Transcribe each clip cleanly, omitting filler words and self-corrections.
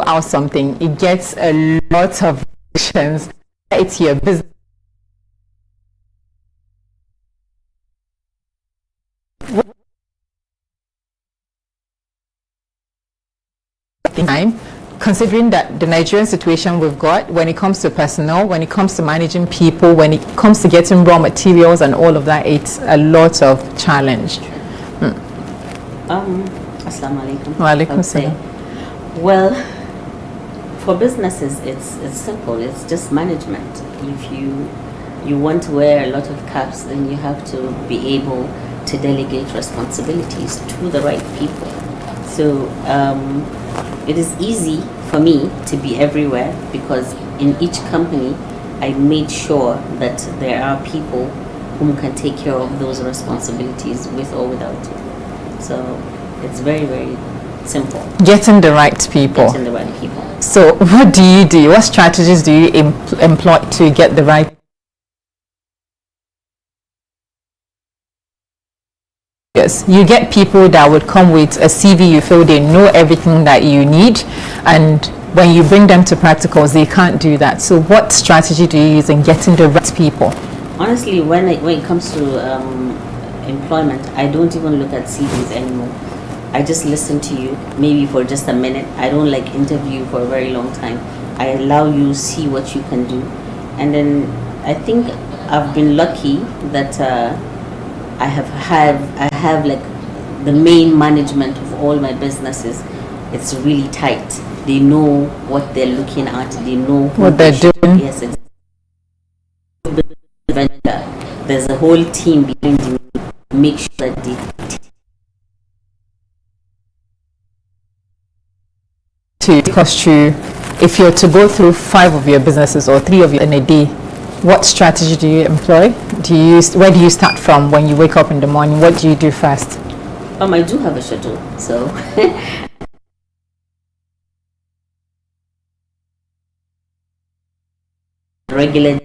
out something, it gets a lot of reactions. It's your business. Time, considering that the Nigerian situation we've got when it comes to personnel, when it comes to managing people, when it comes to getting raw materials and all of that, it's a lot of challenge. Assalamu alaikum. Wa alaikum salam. Well, for businesses, it's simple. It's just management. If you want to wear a lot of caps, then you have to be able to delegate responsibilities to the right people. So it is easy for me to be everywhere because in each company I made sure that there are people whom can take care of those responsibilities with or without you. So it's very, very simple. Getting the right people. Getting the right people. So what do you do? What strategies do you employ to get the right? Yes, you get people that would come with a CV, you feel they know everything that you need, and when you bring them to practicals, they can't do that. So what strategy do you use in getting the right people? Honestly, when it comes to employment, I don't even look at CVs anymore. I just listen to you, maybe for just a minute. I don't like interview for a very long time. I allow you see what you can do. And then I think I've been lucky that I have like the main management of all my businesses. It's really tight. They know what they're looking at. They know what they're doing. Yes, there's a whole team behind you. Make sure that they cost you. If you're to go through 5 of your businesses or 3 of you in a day, what strategy do you employ? Where do you start from when you wake up in the morning? What do you do first? I do have a schedule, so regular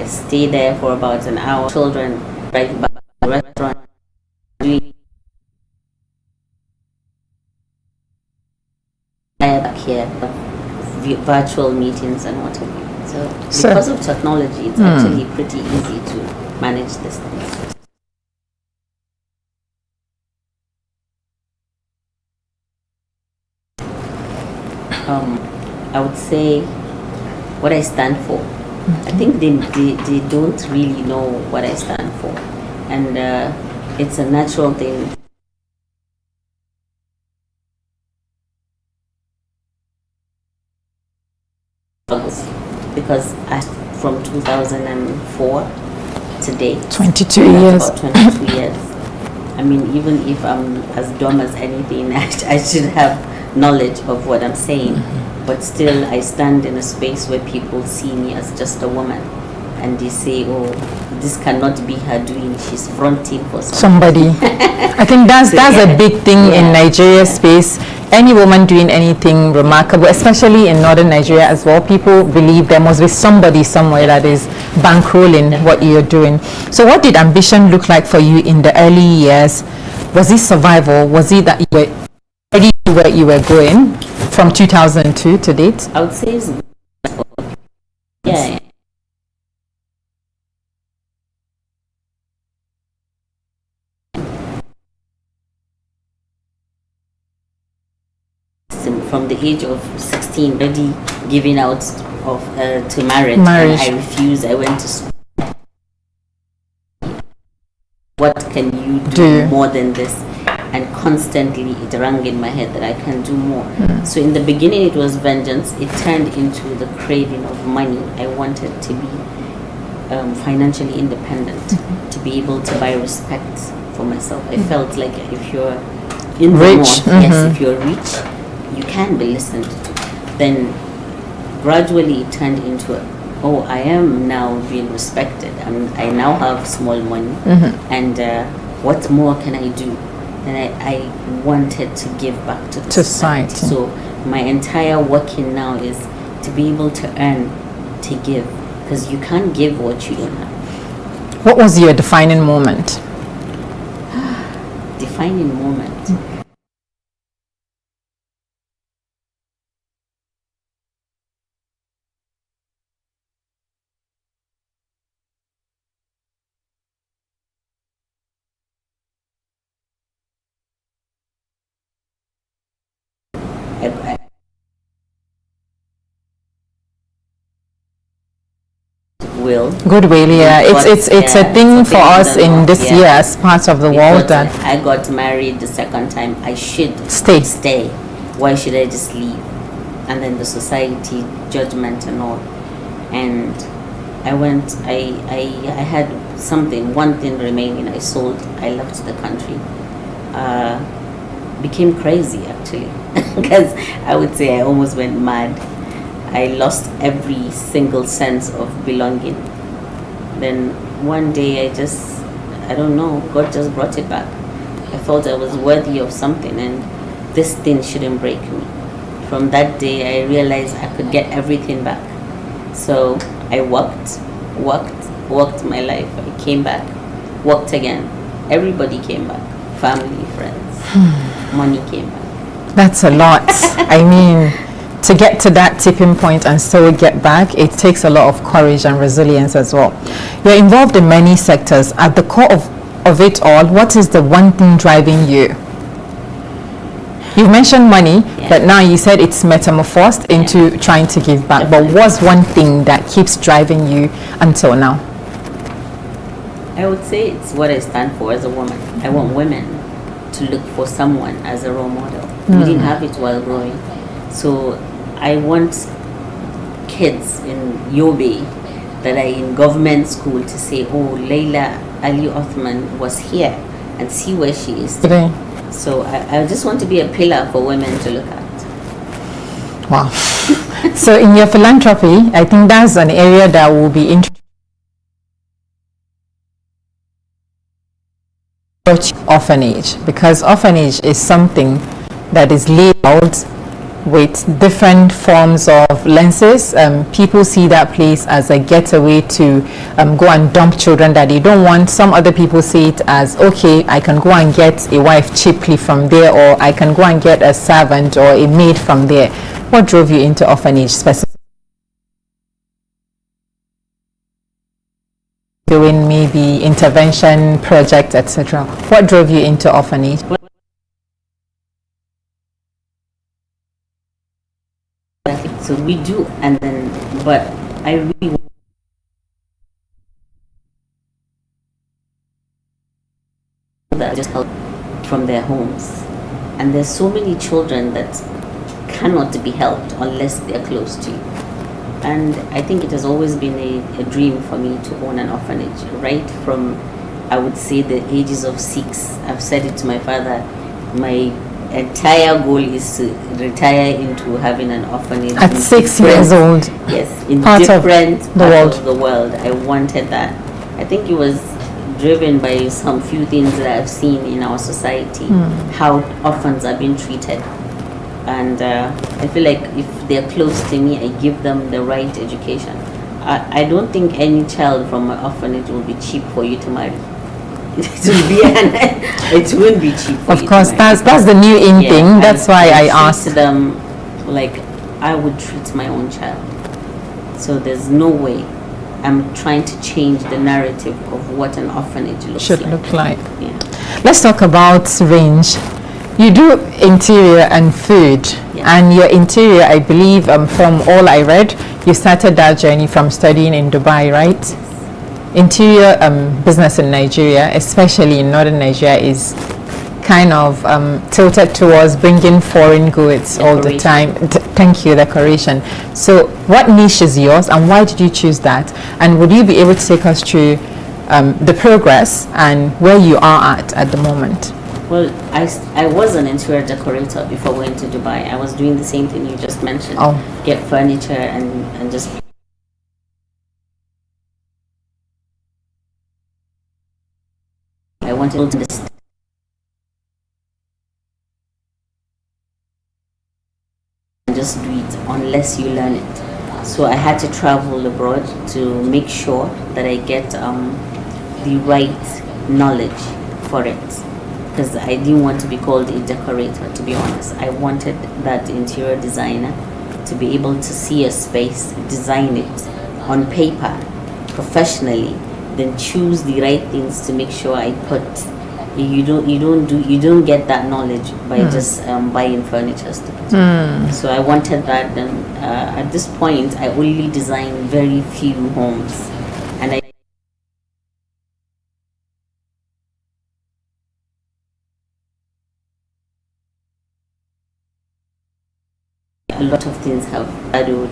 stay there for about an hour. Children right back to the restaurant doing back here virtual meetings and what have you. So because of technology, it's actually pretty easy to manage this thing. I would say what I stand for. I think they don't really know what I stand for, and it's a natural thing. Because from 2004 to date, 22 years. About 22 years. I mean, even if I'm as dumb as anything, I should have knowledge of what I'm saying. But still, I stand in a space where people see me as just a woman, and they say, "Oh, this cannot be her doing. She's fronting for somebody." I think that's a big thing in Nigeria space. Any woman doing anything remarkable, especially in northern Nigeria as well, people believe there must be somebody somewhere that is bankrolling what you're doing. So, what did ambition look like for you in the early years? Was it survival? Was it that you were ready where you were going? From 2002 to date? I would say it's from the age of 16, already giving out of to marriage. And I refused. I went to school. What can you do more than this? And constantly it rang in my head that I can do more. So in the beginning it was vengeance. It turned into the craving of money. I wanted to be financially independent, to be able to buy respect for myself. I felt like if you're in the north, yes, if you're rich, you can be listened to. Then gradually it turned into I am now being respected. I now have small money, and what more can I do? And I wanted to give back to society. So my entire working now is to be able to earn, to give, because you can't give what you don't have. What was your defining moment? Defining moment. Goodwill, yeah. It's a thing for us in this year as part of the world that I got married the second time. I should stay. Why should I just leave? And then the society judgment and all. And I went. I had one thing remaining. I sold. I left the country. Became crazy actually, because I would say I almost went mad. I lost every single sense of belonging. Then one day I don't know, God just brought it back. I thought I was worthy of something and this thing shouldn't break me. From that day I realized I could get everything back. So I worked my life. I came back, worked again. Everybody came back, family, friends. Money came back. That's a lot. I mean, to get to that tipping point and still get back, it takes a lot of courage and resilience as well. You're involved in many sectors. At the core of it all, what is the one thing driving you? You've mentioned money, but now you said it's metamorphosed into trying to give back. Definitely. But what's one thing that keeps driving you until now? I would say it's what I stand for as a woman. I want women to look for someone as a role model. We didn't have it while growing. So I want kids in Yobe that are in government school to say, oh, Leila Ali Othman was here, and see where she is today. So I just want to be a pillar for women to look at. Wow. So in your philanthropy, I think that's an area that will be interesting. Orphanage, because orphanage is something that is laid out with different forms of lenses. People see that place as a getaway to go and dump children that they don't want. Some other people see it as, okay, I can go and get a wife cheaply from there, or I can go and get a servant or a maid from there. What drove you into orphanage specifically? Doing maybe intervention projects, etc. What drove you into orphanage? So we do, and then, but I really want that just help from their homes. And there's so many children that cannot be helped unless they're close to you. And I think it has always been a dream for me to own an orphanage, right from, I would say, the ages of 6. I've said it to my father, my entire goal is to retire into having an orphanage. At 6 years old? Yes, in part different of the of the world. I wanted that. I think it was driven by some few things that I've seen in our society, how orphans are being treated. And I feel like if they're close to me, I give them the right education. I don't think any child from an orphanage will be cheap for you to marry. It won't be cheap for you. Of course, that's the new in thing. That's why I asked them like I would treat my own child. So there's no way. I'm trying to change the narrative of what an orphanage should look like. Yeah. Let's talk about range. You do interior and food, and your interior, I believe, from all I read, you started that journey from studying in Dubai, right? Yes. Interior business in Nigeria, especially in northern Nigeria, is kind of tilted towards bringing foreign goods all the time. Thank you, decoration. So what niche is yours, and why did you choose that? And would you be able to take us through the progress and where you are at the moment? Well, I was an interior decorator before going to Dubai. I was doing the same thing you just mentioned. Oh. Get furniture and just... I wanted to understand. Just do it unless you learn it. So I had to travel abroad to make sure that I get the right knowledge for it, because I didn't want to be called a decorator, to be honest. I wanted that interior designer to be able to see a space, design it on paper professionally, then choose the right things to make sure I put. You don't get that knowledge by just buying furniture. So I wanted that. And at this point, I only design very few homes, and a lot of things have shadowed.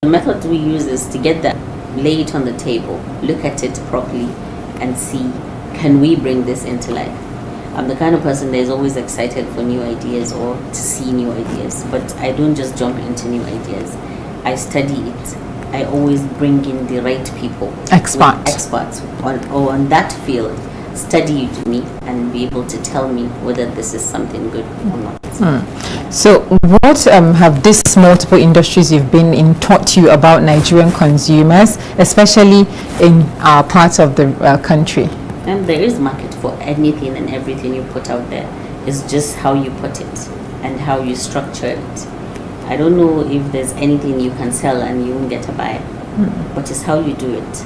The method we use is to get that, lay it on the table, look at it properly, and see, can we bring this into life? I'm the kind of person that is always excited for new ideas or to see new ideas, but I don't just jump into new ideas. I study it. I always bring in the right people, experts on that field, study it with me, and be able to tell me whether this is something good or not. So what have these multiple industries you've been in taught you about Nigerian consumers, especially in parts of the country? And there is market for anything and everything you put out there. It's just how you put it and how you structure it. I don't know if there's anything you can sell and you won't get a buyer, but it's how you do it.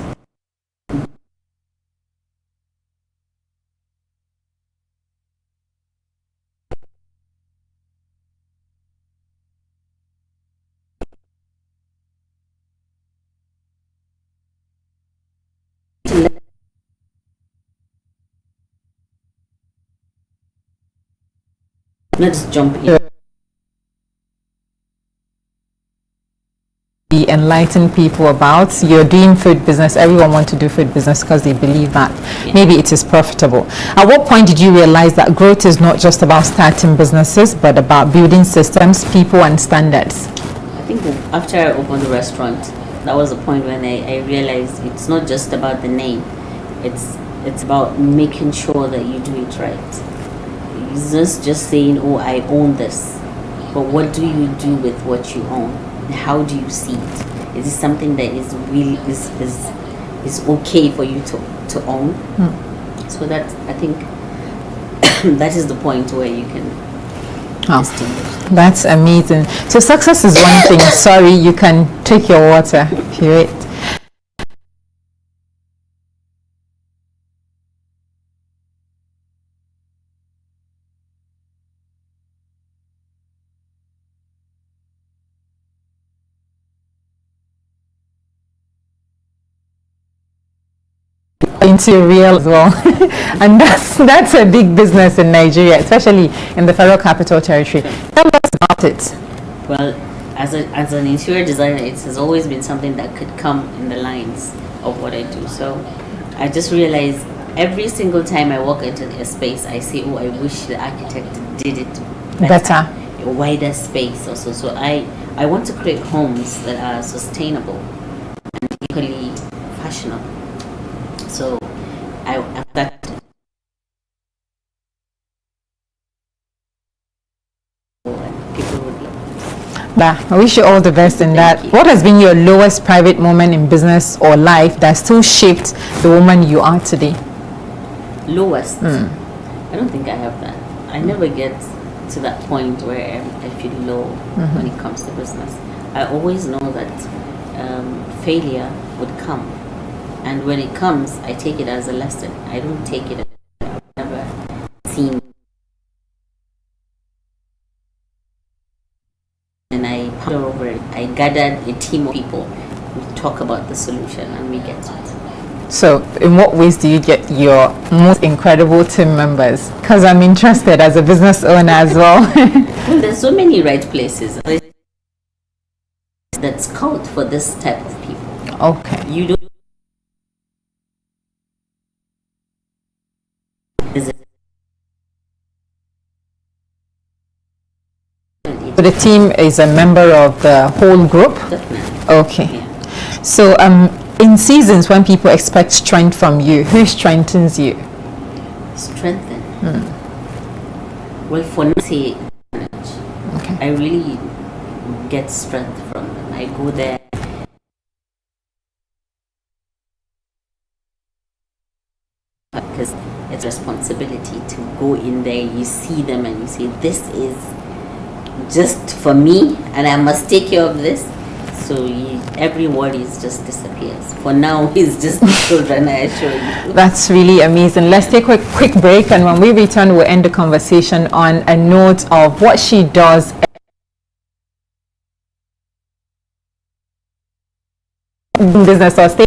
Let's jump in. Enlighten people about you're doing food business. Everyone wants to do food business because they believe that maybe it is profitable. At what point did you realize that growth is not just about starting businesses but about building systems, people, and standards? I think after I opened the restaurant, that was the point when I realized it's not just about the name. It's about making sure that you do it right. It's just saying, oh, I own this, but what do you do with what you own? How do you see it? Is it something that is really is okay for you to own? So that, I think that is the point where you can distinguish. That's amazing. So success is one thing. Sorry, you can take your water if you wait. Into real as well. And that's a big business in Nigeria, especially in the Federal Capital Territory. Tell us about it. Well, as an interior designer, it has always been something that could come in the lines of what I do. So I just realized every single time I walk into a space, I say, oh, I wish the architect did it better. A wider space also. So I want to create homes that are sustainable and equally fashionable. So I wish you all the best in that. What has been your lowest private moment in business or life that still shaped the woman you are today? Lowest? I don't think I have that. I never get to that point where I feel low when it comes to business. I always know that failure would come. And when it comes, I take it as a lesson. I don't take it as I've never seen. And I ponder over it. I gathered a team of people. We talk about the solution and we get it. So, in what ways do you get your most incredible team members? Because I'm interested as a business owner as well. Well, there's so many right places that scout for this type of people. Okay. You don't The team is a member of the whole group? Definitely. Okay. Yeah. So in seasons when people expect strength from you, who strengthens you? Strengthen. Well, for now, say, Okay. I really get strength from them. I go there. Because it's responsibility to go in there. You see them and you say, this is just for me, and I must take care of this. So every worry just disappears. For now, it's just the children, I assure you. That's really amazing. Let's take a quick break, and when we return, we'll end the conversation on a note of what she does in business or stay.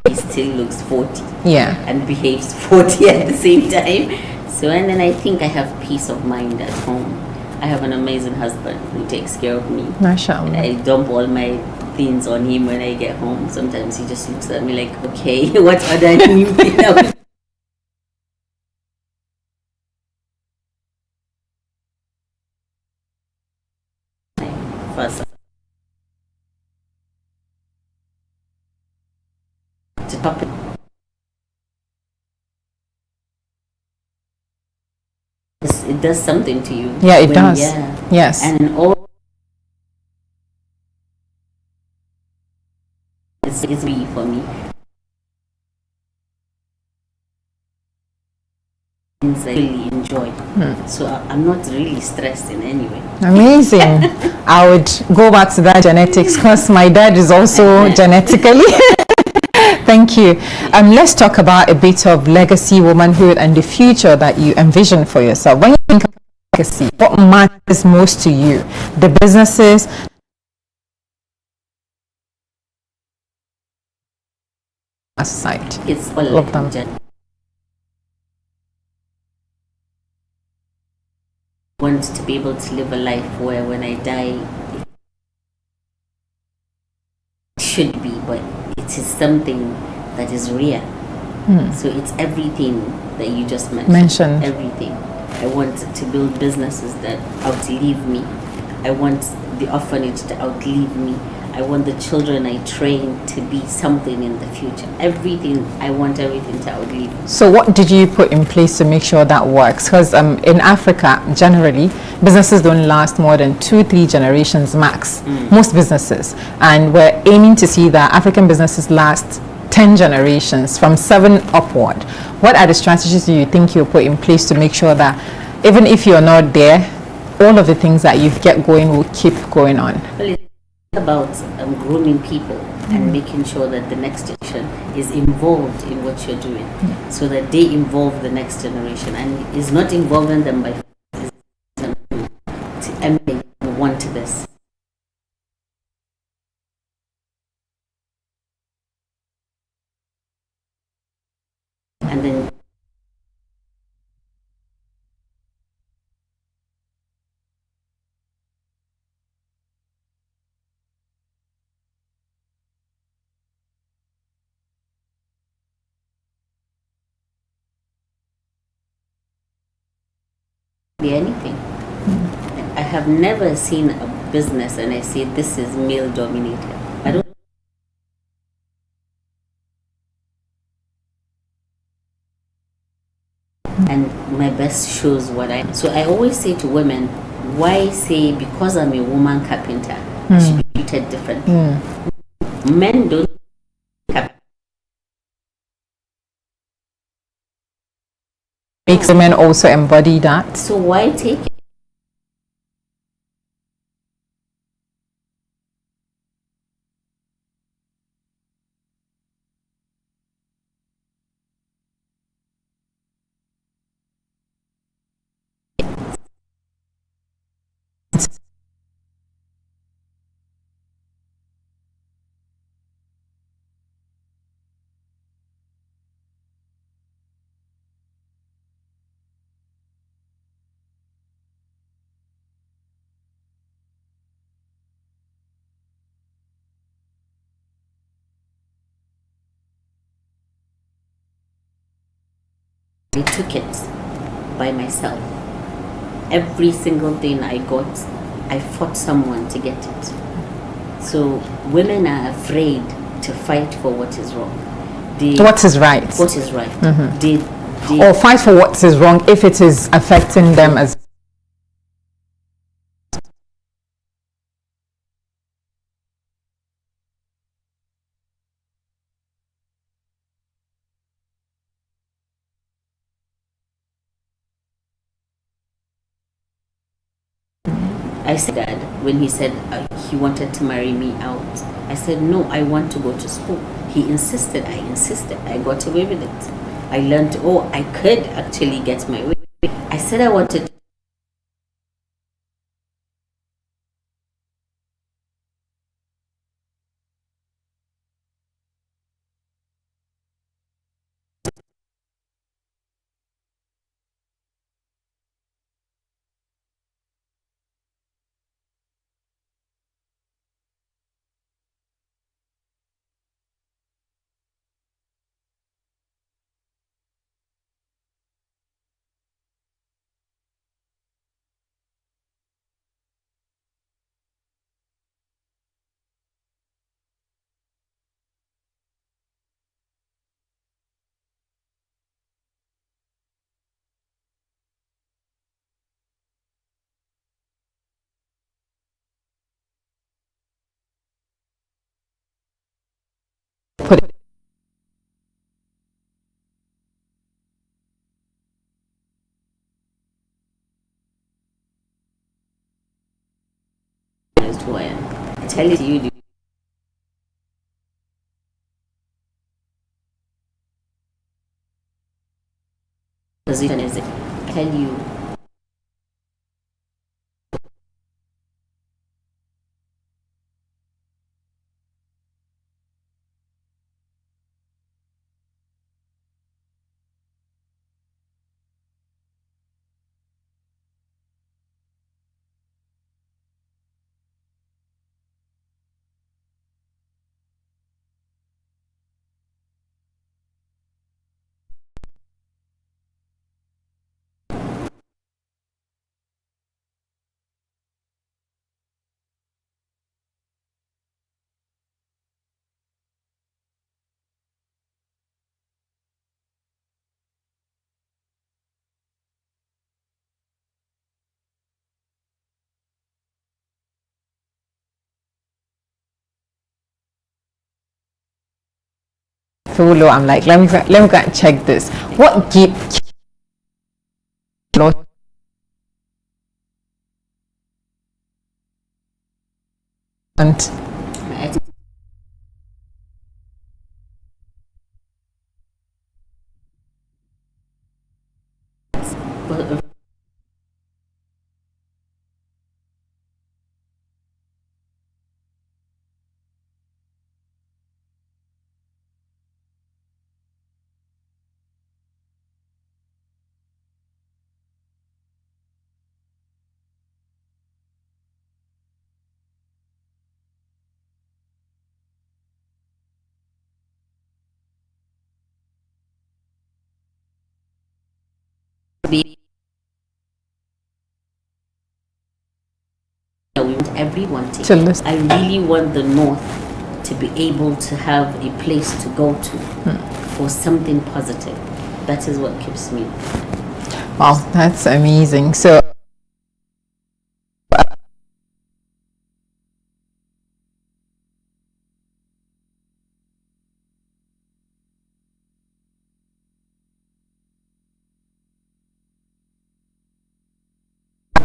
He still looks 40. Yeah. And behaves 40 at the same time. So, and then I think I have peace of mind at home. I have an amazing husband who takes care of me. Mashallah. I dump all my things on him when I get home. Sometimes he just looks at me like, okay, what other new thing are we first to top it. It does something to you. Yeah, it does. Yeah. Yes. And all it's me for me. Things I really enjoy. So I'm not really stressed in any way. Amazing. I would go back to that genetics because my dad is also genetically. Thank you. Let's talk about a bit of legacy, womanhood, and the future that you envision for yourself. When you think of legacy, what matters most to you? The businesses, aside. It's all Love like them. I want to be able to live a life where when I die, it should be, but it is something that is real. So it's everything that you just mentioned. Everything. I want to build businesses that outlive me. I want the orphanage to outlive me. I want the children I train to be something in the future. Everything, I want everything to outlive me. So what did you put in place to make sure that works? Because in Africa, generally, businesses don't last more than 2-3 generations max. Most businesses. And we're aiming to see that African businesses last 10 generations, from 7 upward. What are the strategies do you think you'll put in place to make sure that even if you're not there, all of the things that you get going will keep going on? Well, it's about grooming people and making sure that the next generation is involved in what you're doing, so that they involve the next generation, and is not involving them by to emulate and want this. And then be anything. I have never seen a business and I say this is male dominated. I don't. And my best shows what I. So I always say to women, why say because I'm a woman carpenter, I should be treated differently? Men don't. Makes women also embody that. So why take it? I took it by myself. Every single thing I got, I fought someone to get it. So women are afraid to fight for what is wrong. What is right? What is right? Or fight for what is wrong if it is affecting them as. I said that when he said he wanted to marry me out, I said, no, I want to go to school. He insisted, I insisted. I got away with it. I learned, I could actually get my way. I said I wanted Put it. as who I am. I tell it to you, the position is it. I tell you, So low, I'm like, let me go and check this. What give and I but, be be wanting. To listen. I really want the North to be able to have a place to go to for something positive. That is what keeps me. Wow, that's amazing. So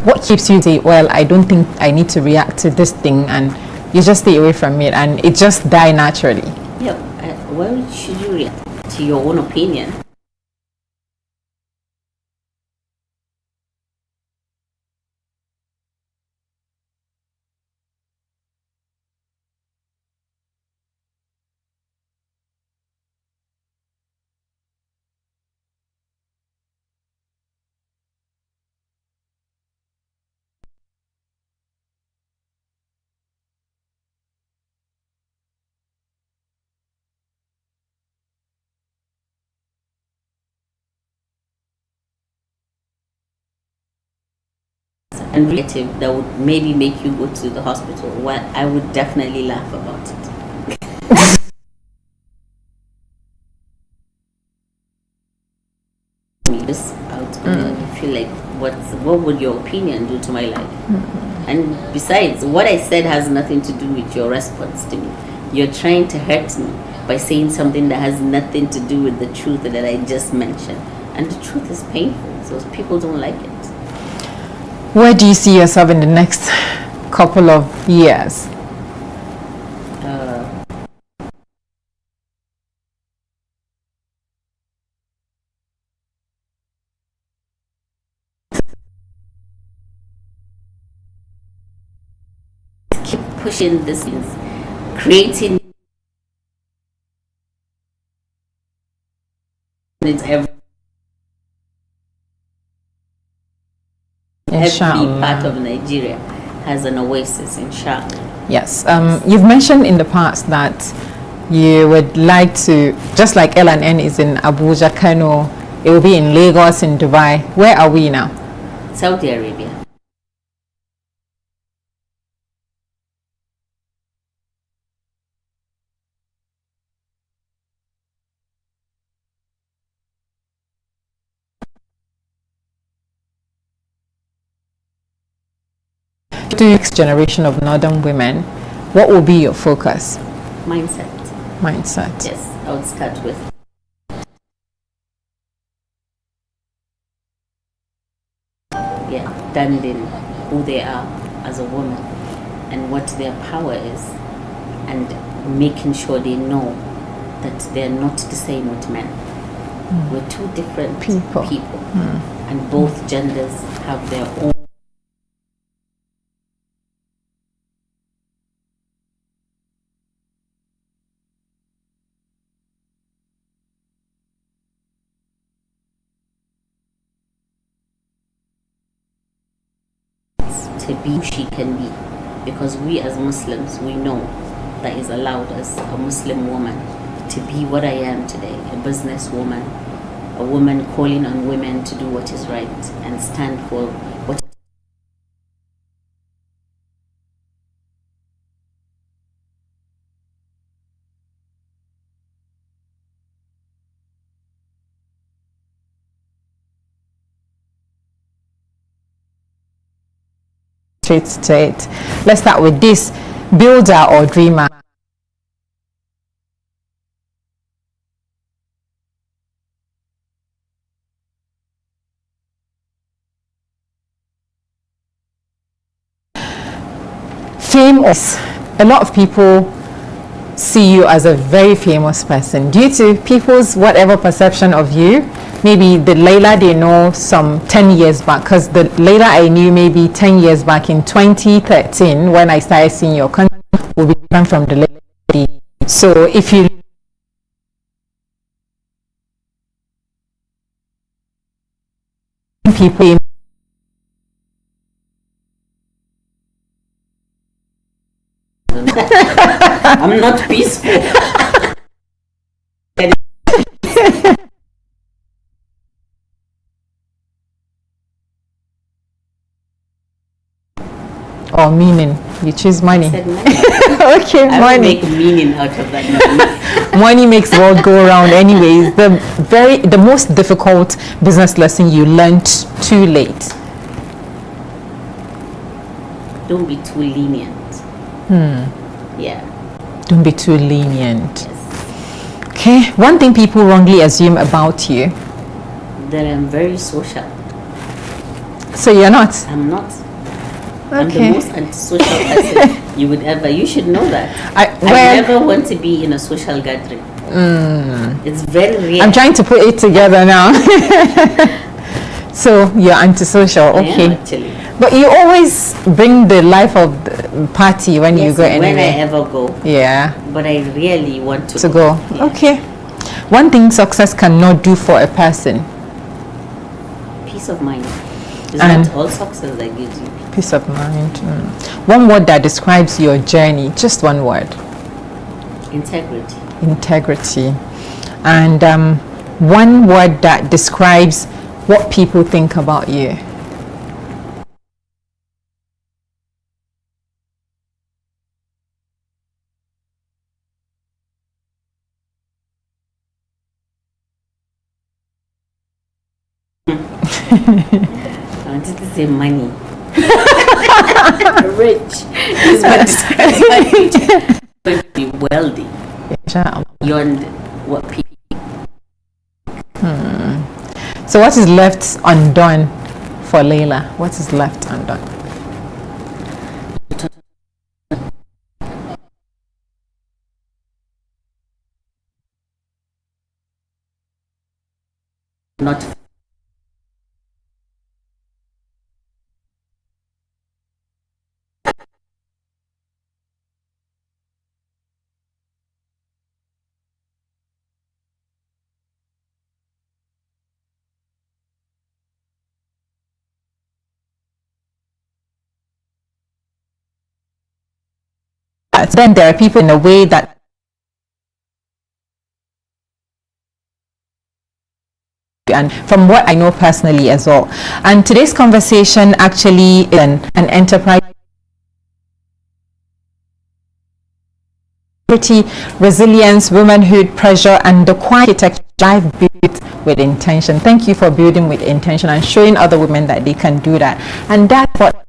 what keeps you say, well, I don't think I need to react to this thing, and you just stay away from it and it just die naturally? Yeah, why should you react to your own opinion? And relative that would maybe make you go to the hospital, well, I would definitely laugh about it. This out, I feel like what would your opinion do to my life? And besides, what I said has nothing to do with your response to me. You're trying to hurt me by saying something that has nothing to do with the truth that I just mentioned. And the truth is painful, so people don't like it. Where do you see yourself in the next couple of years? Keep pushing this, creating it every part of Nigeria has an oasis, inshallah. Yes. You've mentioned in the past that you would like to, just like L&N is in Abuja, Kano, it will be in Lagos, in Dubai. Where are we now? Saudi Arabia. To the next generation of northern women, what will be your focus? Mindset. Yes, I would start with understanding who they are as a woman and what their power is, and making sure they know that they're not the same with men. We're two different people. And both genders have their own to be who she can be, because we as Muslims, we know that is allowed as a Muslim woman to be what I am today, a businesswoman, a woman calling on women to do what is right and stand for what straight to it. Let's start with this: builder or dreamer? Famous. A lot of people see you as a very famous person due to people's whatever perception of you. Maybe the Layla they know some 10 years back, because the Layla I knew maybe 10 years back in 2013 when I started seeing your content will be different from the lady. So if you people I'm not peaceful. or meaning You choose money. I said money. Okay, I will money. make meaning out of that money. Money makes the world go around. Anyways, the most difficult business lesson you learned too late. Don't be too lenient. Yeah. Don't be too lenient. Yes. Okay. One thing people wrongly assume about you. That I'm very social. So you're not. I'm not. I'm the Okay. most antisocial person you would ever. You should know that. I Well, never want to be in a social gathering. It's very rare. I'm trying to put it together now. So you're antisocial. I am, Okay. actually. But you always bring the life of the party when you Yes, go when I anywhere. ever go. Yeah. But I really want to To go. Yeah. Okay. One thing success cannot do for a person. Peace of mind. It's And- not all success that gives you peace. Peace of mind. One word that describes your journey. Just one word. Integrity. Integrity. And one word that describes what people think about you. I wanted to say money. Rich is what describes money. But be wealthy beyond what people. So what is left undone for Layla? What is left undone? Not Then there are people in a way that and from what I know personally as well. And today's conversation actually is an enterprise resilience, womanhood, pressure, and the quiet life built with intention. Thank you for building with intention and showing other women that they can do that. And that's what